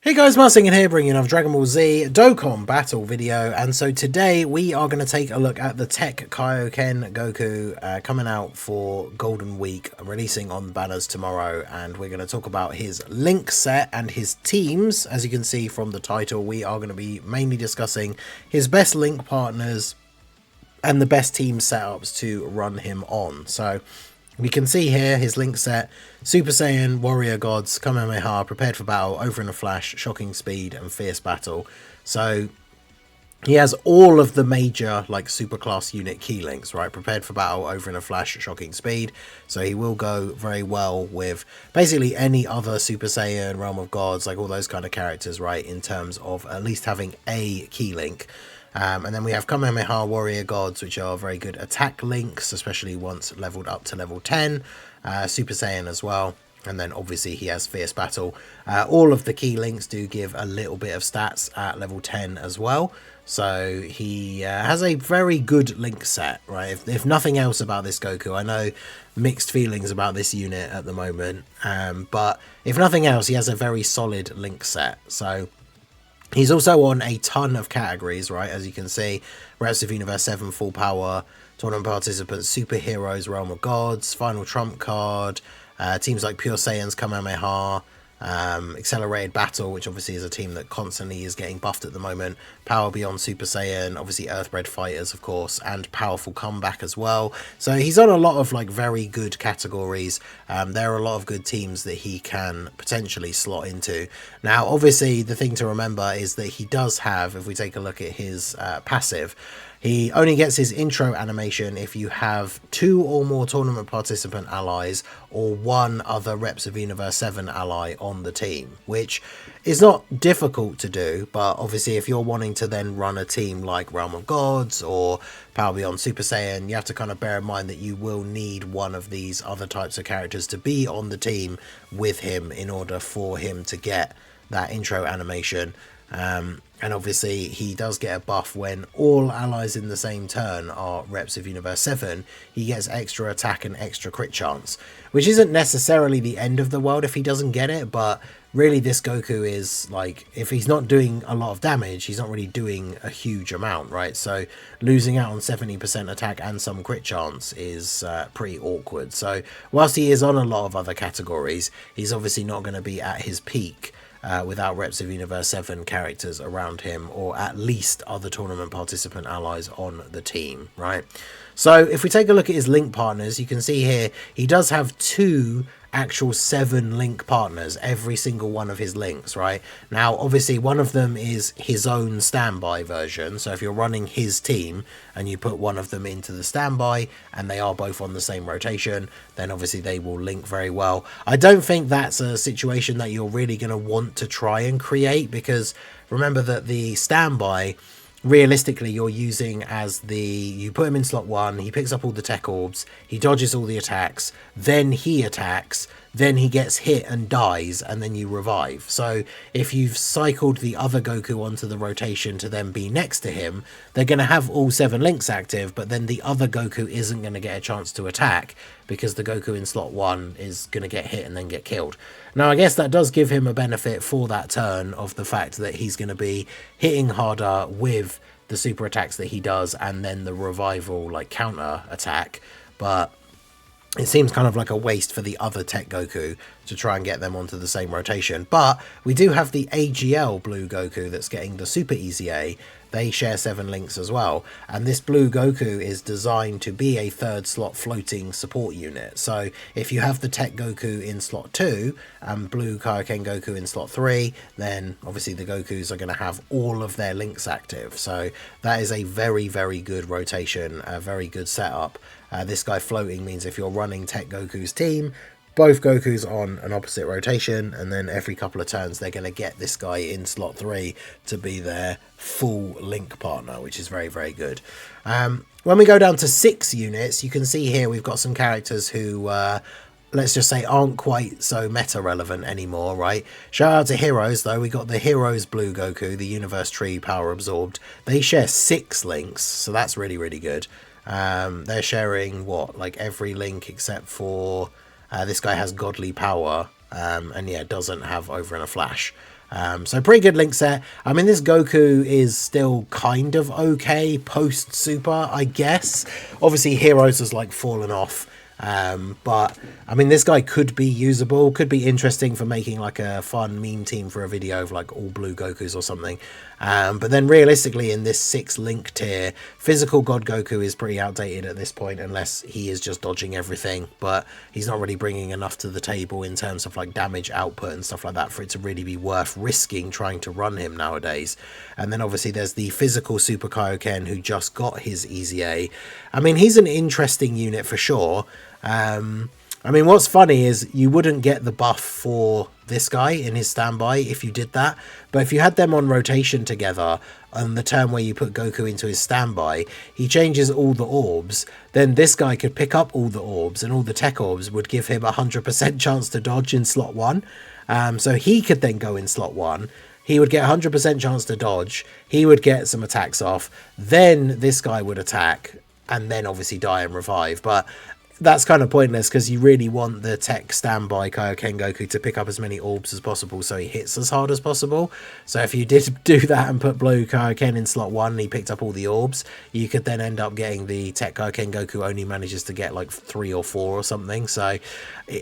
Hey guys, Marsing here, bringing another Dragon Ball Z Dokkan battle video, and so today we are going to take a look at the TEQ Kaioken Goku coming out for Golden Week, releasing on banners tomorrow, and we're going to talk about his link set and his teams. As you can see from the title, we are going to be mainly discussing his best link partners and the best team setups to run him on. So we can see here his link set: Super Saiyan, Warrior Gods, Kamehameha, Prepared for Battle, Over in a Flash, Shocking Speed, and Fierce Battle. So he has all of the major like super class unit key links, right? Prepared for Battle, Over in a Flash, Shocking Speed. So he will go very well with basically any other Super Saiyan, Realm of Gods, like all those kind of characters, right? In terms of at least having a key link. And then we have Kamehameha, Warrior Gods, which are very good attack links, especially once leveled up to level 10. Super Saiyan as well. And then obviously he has Fierce Battle. All of the key links do give a little bit of stats at level 10 as well. So he has a very good link set, right? If nothing else about this Goku, I know mixed feelings about this unit at the moment. But if nothing else, he has a very solid link set. So he's also on a ton of categories, right? As you can see, Reps of Universe 7, Full Power, Tournament Participants, Superheroes, Realm of Gods, Final Trump Card, teams like Pure Saiyans, Kamehameha, Accelerated Battle, which obviously is a team that constantly is getting buffed at the moment, Power Beyond Super Saiyan, obviously Earthbred Fighters, of course, and Powerful Comeback as well. So he's on a lot of like very good categories. There are a lot of good teams that he can potentially slot into. Now obviously the thing to remember is that he does have, if we take a look at his passive, he only gets his intro animation if you have 2 or more tournament participant allies or 1 other Reps of Universe 7 ally on the team, which is not difficult to do, but obviously if you're wanting to then run a team like Realm of Gods or Power Beyond Super Saiyan, you have to kind of bear in mind that you will need one of these other types of characters to be on the team with him in order for him to get that intro animation. And obviously he does get a buff when all allies in the same turn are Reps of Universe 7. He gets extra attack and extra crit chance, which isn't necessarily the end of the world if he doesn't get it, but really this Goku is like, if he's not doing a lot of damage, he's not really doing a huge amount, right? So losing out on 70% attack and some crit chance is pretty awkward. So whilst he is on a lot of other categories, he's obviously not going to be at his peak without Reps of Universe 7 characters around him, or at least other tournament participant allies on the team, right? So if we take a look at his link partners, you can see here he does have 2 actual 7 link partners, every single one of his links, right? Now obviously one of them is his own standby version, so if you're running his team and you put one of them into the standby and they are both on the same rotation, then obviously they will link very well. I don't think that's a situation that you're really going to want to try and create, because remember that the standby, realistically you're using as you put him in slot 1, he picks up all the tech orbs, he dodges all the attacks, then he attacks, then he gets hit and dies, and then you revive. So if you've cycled the other Goku onto the rotation to then be next to him, they're going to have all 7 links active, but then the other Goku isn't going to get a chance to attack because the Goku in slot 1 is going to get hit and then get killed. Now I guess that does give him a benefit for that turn of the fact that he's going to be hitting harder with the super attacks that he does and then the revival like counter attack, but it seems kind of like a waste for the other TEQ Goku to try and get them onto the same rotation. But we do have the AGL Blue Goku that's getting the Super Easy A. They share 7 links as well, and this Blue Goku is designed to be a 3rd slot floating support unit. So if you have the TEQ Goku in slot 2 and Blue Kaioken Goku in slot 3, then obviously the Gokus are going to have all of their links active. So that is a very, very good rotation, a very good setup. This guy floating means if you're running TEQ Goku's team, both Gokus on an opposite rotation, and then every couple of turns they're going to get this guy in slot 3 to be their full link partner, which is very, very good. When we go down to 6 units, you can see here we've got some characters who let's just say aren't quite so meta relevant anymore, right? Shout out to Heroes though. We got the Heroes Blue Goku, the Universe Tree Power Absorbed. They share 6 links, so that's really, really good. They're sharing what, like every link except for this guy has Godly Power, and yeah, doesn't have Over in a Flash. So pretty good link set. I mean, this Goku is still kind of okay post Super, I guess. Obviously, Heroes has like fallen off. But I mean, this guy could be usable, could be interesting for making like a fun meme team for a video of like all blue Gokus or something. But then realistically in this 6 link tier, physical God Goku is pretty outdated at this point unless he is just dodging everything, but he's not really bringing enough to the table in terms of like damage output and stuff like that for it to really be worth risking trying to run him nowadays. And then obviously there's the physical Super Kaioken who just got his Easy A. I mean, he's an interesting unit for sure. I mean, what's funny is you wouldn't get the buff for this guy in his standby if you did that. But if you had them on rotation together on the turn where you put Goku into his standby, he changes all the orbs. Then this guy could pick up all the orbs, and all the tech orbs would give him 100% chance to dodge in slot 1. So he could then go in slot 1. He would get 100% chance to dodge. He would get some attacks off. Then this guy would attack and then obviously die and revive. But that's kind of pointless because you really want the tech standby Kaioken Goku to pick up as many orbs as possible so he hits as hard as possible. So if you did do that and put blue Kaioken in slot 1 and he picked up all the orbs, you could then end up getting the tech Kaioken Goku only manages to get like 3 or 4 or something. So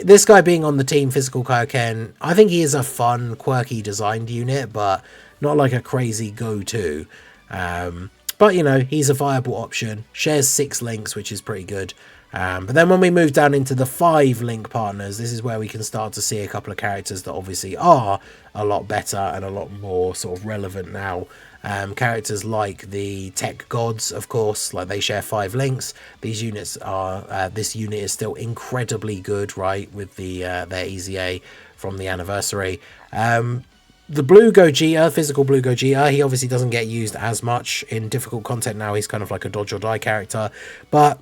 this guy being on the team physical Kaioken, I think he is a fun, quirky designed unit, but not like a crazy go-to. But, you know, he's a viable option. Shares 6 links, which is pretty good. But then when we move down into the 5 link partners, this is where we can start to see a couple of characters that obviously are a lot better and a lot more sort of relevant now. Characters like the Tech Gods, of course, like they share 5 links. These units are, this unit is still incredibly good, right, with the their Easy A from the anniversary. The blue Gogeta, physical blue Gogeta, he obviously doesn't get used as much in difficult content now. He's kind of like a dodge or die character, but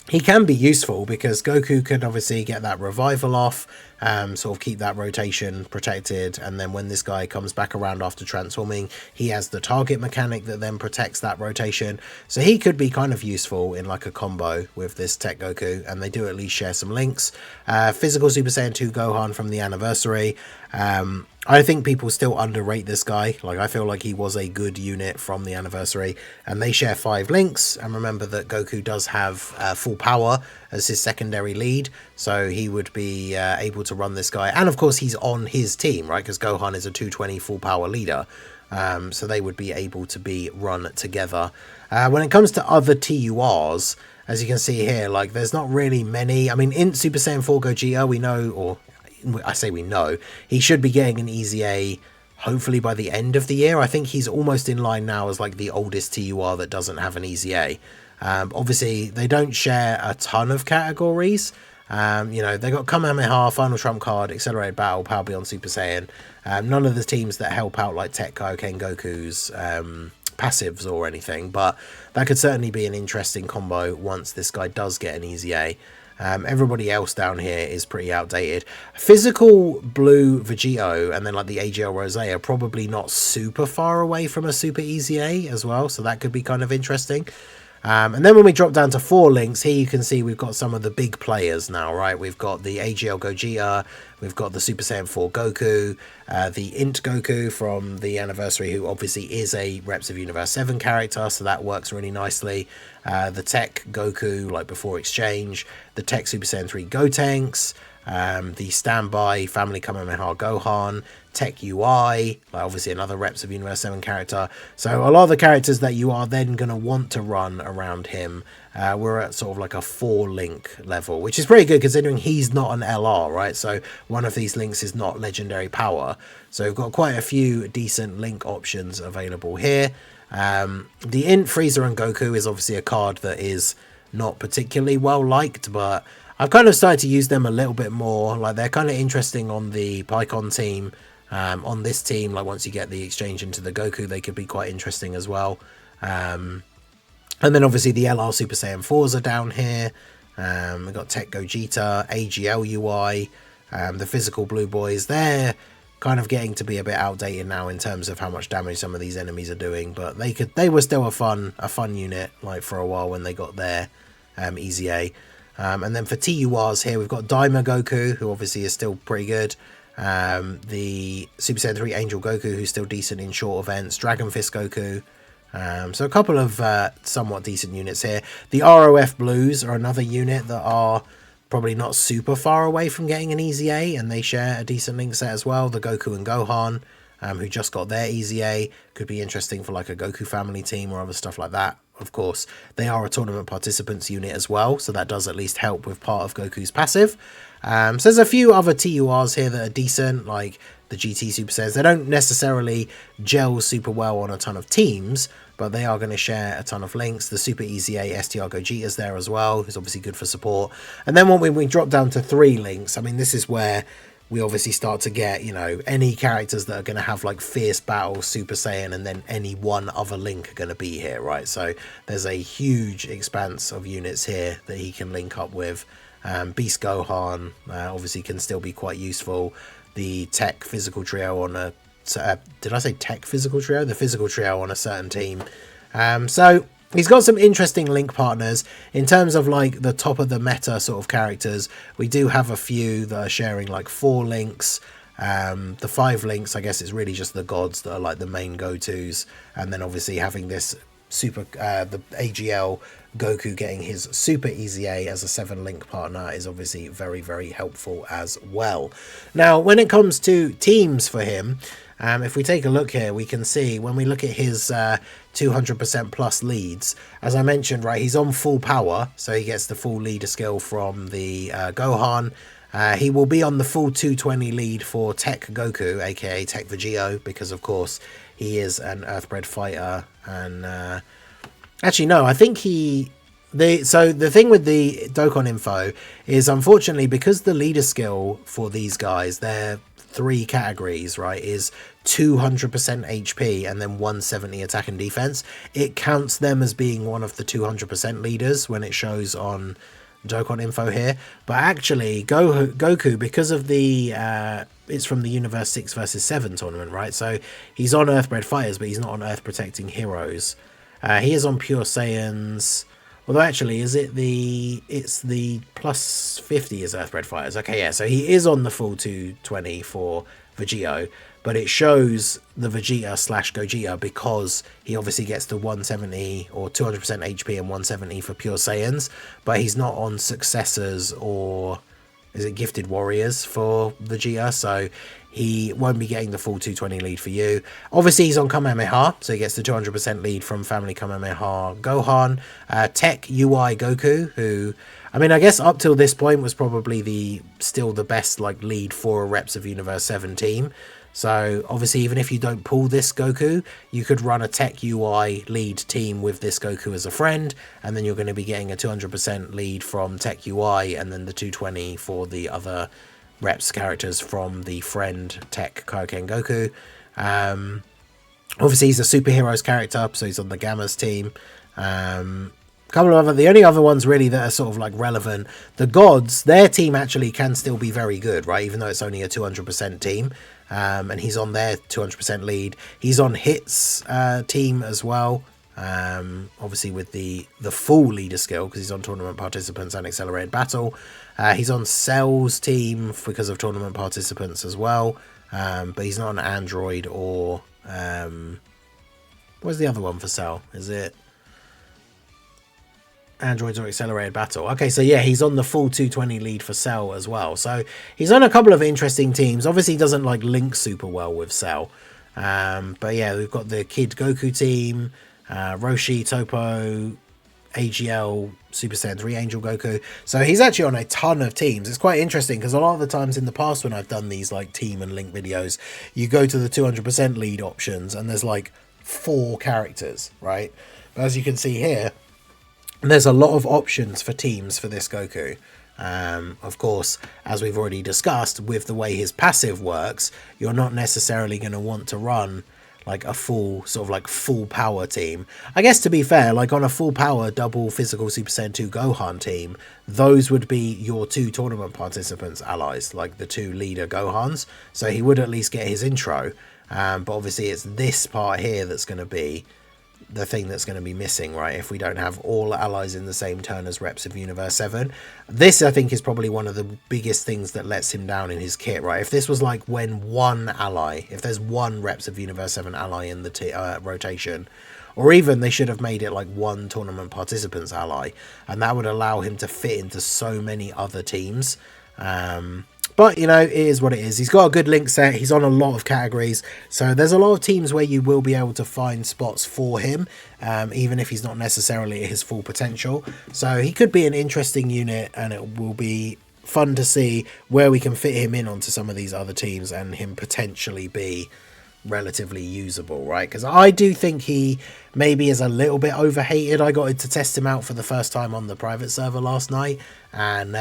he can be useful because Goku can obviously get that revival off, sort of keep that rotation protected, and then when this guy comes back around after transforming, he has the target mechanic that then protects that rotation. So he could be kind of useful in like a combo with this Tech Goku, and they do at least share some links. Physical Super Saiyan 2 Gohan from the anniversary. I think people still underrate this guy. Like, I feel like he was a good unit from the anniversary, and they share 5 links. And remember that Goku does have full power as his secondary lead, so he would be able to run this guy. And of course, he's on his team, right? Because Gohan is a 220 full power leader, so they would be able to be run together. When it comes to other TURs, as you can see here, like, there's not really many. I mean, in Super Saiyan 4 Gogeta, we know, or I say we know, he should be getting an Easy A hopefully by the end of the year. I think he's almost in line now as like the oldest TUR that doesn't have an Easy A. Obviously, they don't share a ton of categories. You know, they got Kamehameha, Final Trump Card, Accelerated Battle, Power Beyond Super Saiyan. None of the teams that help out like Tech Kaioken Goku's passives or anything, but that could certainly be an interesting combo once this guy does get an Easy A. Everybody else down here is pretty outdated. Physical blue Vegito and then like the AGL Rose are probably not super far away from a super Easy A as well, so that could be kind of interesting. And then when we drop down to 4 links, here you can see we've got some of the big players now, right? We've got the AGL Gogeta, we've got the Super Saiyan 4 Goku, the Int Goku from the anniversary, who obviously is a Reps of Universe 7 character, so that works really nicely. The Tech Goku, like before exchange, the Tech Super Saiyan 3 Gotenks, the Standby Family Kamehameha Gohan, Tech UI, like obviously another Reps of Universe 7 character. So a lot of the characters that you are then going to want to run around him, we're at sort of like a 4 link level, which is pretty good considering he's not an LR, right? So one of these links is not legendary power. So we've got quite a few decent link options available here. The Int, Frieza and Goku is obviously a card that is not particularly well liked, but I've kind of started to use them a little bit more. Like, they're kind of interesting on the Pycon team. On this team, like once you get the exchange into the Goku, they could be quite interesting as well. And then obviously the LR Super Saiyan 4s are down here. We've got Tech Gogeta, AGL UI, the physical blue boys. They're kind of getting to be a bit outdated now in terms of how much damage some of these enemies are doing, but they were still a fun unit like for a while when they got their Easy A. And then for TURs here, we've got Daima Goku, who obviously is still pretty good. The Super Saiyan 3 Angel Goku, who's still decent in short events, Dragon Fist Goku. So a couple of somewhat decent units here. The ROF Blues are another unit that are probably not super far away from getting an Easy A, and they share a decent link set as well. The Goku and Gohan, who just got their Easy A, could be interesting for like a Goku family team or other stuff like that. Of course, they are a tournament participants unit as well, so that does at least help with part of Goku's passive. So there's a few other TURs here that are decent, like the GT Super Saiyans. They don't necessarily gel super well on a ton of teams, but they are going to share a ton of links. The Super Easy A STR Gogeta's there as well, who's obviously good for support. And then when we drop down to 3 links, I mean, this is where we obviously start to get, you know, any characters that are going to have like Fierce Battle, Super Saiyan, and then any one other link are going to be here, right? So there's a huge expanse of units here that he can link up with. Beast Gohan obviously can still be quite useful. The TEQ physical trio on a... did I say TEQ physical trio? The physical trio on a certain team. So he's got some interesting link partners. In terms of like the top of the meta sort of characters, we do have a few that are sharing like 4 links. The 5 links, I guess it's really just the gods that are like the main go-tos. And then obviously having this super, the AGL Goku getting his Super Easy A as a 7 link partner is obviously very, very helpful as well. Now, when it comes to teams for him, if we take a look here, we can see when we look at his 200% plus leads, as I mentioned, right, he's on full power, so he gets the full leader skill from the Gohan. He will be on the full 220 lead for TEQ Goku, aka TEQ Vegito, because of course he is an Earthbred fighter. And actually, no, I think so the thing with the Dokkan info is, unfortunately, because the leader skill for these guys, they're 3 categories, right, is 200% HP and then 170 attack and defense. It counts them as being one of the 200% leaders when it shows on Dokkan info here. But actually, Goku, because of the it's from the Universe 6 versus 7 tournament, right? So he's on Earthbred fighters, but he's not on Earth protecting heroes. He is on Pure Saiyans. Although actually, it's the plus 50 is Earthbred fighters. Okay, yeah, so he is on the full 220 for Vegito, but it shows the Vegeta / Gogeta because he obviously gets the 170 or 200% HP and 170 for Pure Saiyans, but he's not on Successors or is it Gifted Warriors for Vegeta, so he won't be getting the full 220 lead for you. Obviously, he's on Kamehameha, so he gets the 200% lead from Family Kamehameha Gohan. TEQ UI Goku, who, I mean, I guess up till this point was probably still the best like lead for reps of Universe 7 team. So obviously, even if you don't pull this Goku, you could run a TEQ UI lead team with this Goku as a friend, and then you're going to be getting a 200% lead from TEQ UI, and then the 220 for the other reps characters from the friend TEQ Kaioken Goku. Obviously, he's a superheroes character, so he's on the Gamma's team. Couple of the only other ones really that are sort of like relevant, the gods, their team actually can still be very good, right? Even though it's only a 200% team. And he's on their 200% lead. He's on Hit's team as well. Obviously with the full leader skill, because he's on tournament participants and accelerated battle. He's on Cell's team because of tournament participants as well. But he's not an android or where's the other one for Cell? Is it androids or accelerated battle? Okay, so yeah, he's on the full 220 lead for Cell as well. So he's on a couple of interesting teams. Obviously he doesn't like link super well with Cell. But yeah, we've got the Kid Goku team, Roshi, Topo, AGL, Super Saiyan 3 Angel Goku. So he's actually on a ton of teams. It's quite interesting because a lot of the times in the past when I've done these like team and link videos, you go to the 200% lead options and there's like 4 characters, right? But as you can see here, there's a lot of options for teams for this Goku. Of course, as we've already discussed, with the way his passive works, you're not necessarily going to want to run like a full sort of like full power team. I guess to be fair, like on a full power double physical Super Saiyan 2 Gohan team, those would be your 2 tournament participants allies, like the 2 leader Gohans. So he would at least get his intro. But obviously it's this part here that's going to be the thing that's going to be missing, right? If we don't have all allies in the same turn as reps of Universe 7. This, I think, is probably one of the biggest things that lets him down in his kit, right? If this was like when one ally, if there's one reps of Universe 7 ally in the rotation, or even they should have made it like one tournament participants ally, and that would allow him to fit into so many other teams. But, you know, it is what it is. He's got a good link set. He's on a lot of categories. So there's a lot of teams where you will be able to find spots for him, even if he's not necessarily at his full potential. So he could be an interesting unit, and it will be fun to see where we can fit him in onto some of these other teams and him potentially be relatively usable, right? Because I do think he maybe is a little bit overhated. I got to test him out for the first time on the private server last night, and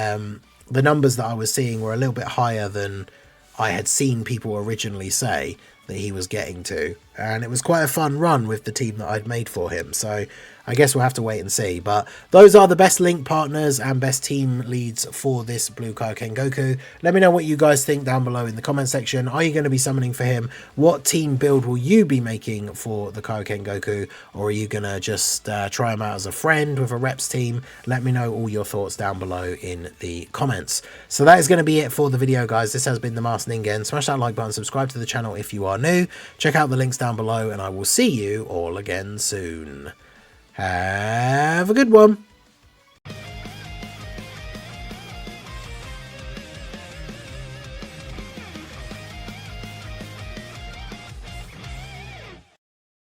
the numbers that I was seeing were a little bit higher than I had seen people originally say that he was getting to. And it was quite a fun run with the team that I'd made for him. So I guess we'll have to wait and see. But those are the best link partners and best team leads for this blue Kaioken Goku. Let me know what you guys think down below in the comment section. Are you going to be summoning for him? What team build will you be making for the Kaioken Goku? Or are you going to just try him out as a friend with a reps team? Let me know all your thoughts down below in the comments. So that is going to be it for the video, guys. This has been the Masked Ningen. Smash that like button, subscribe to the channel if you are new. Check out the links down below, and I will see you all again soon. Have a good one.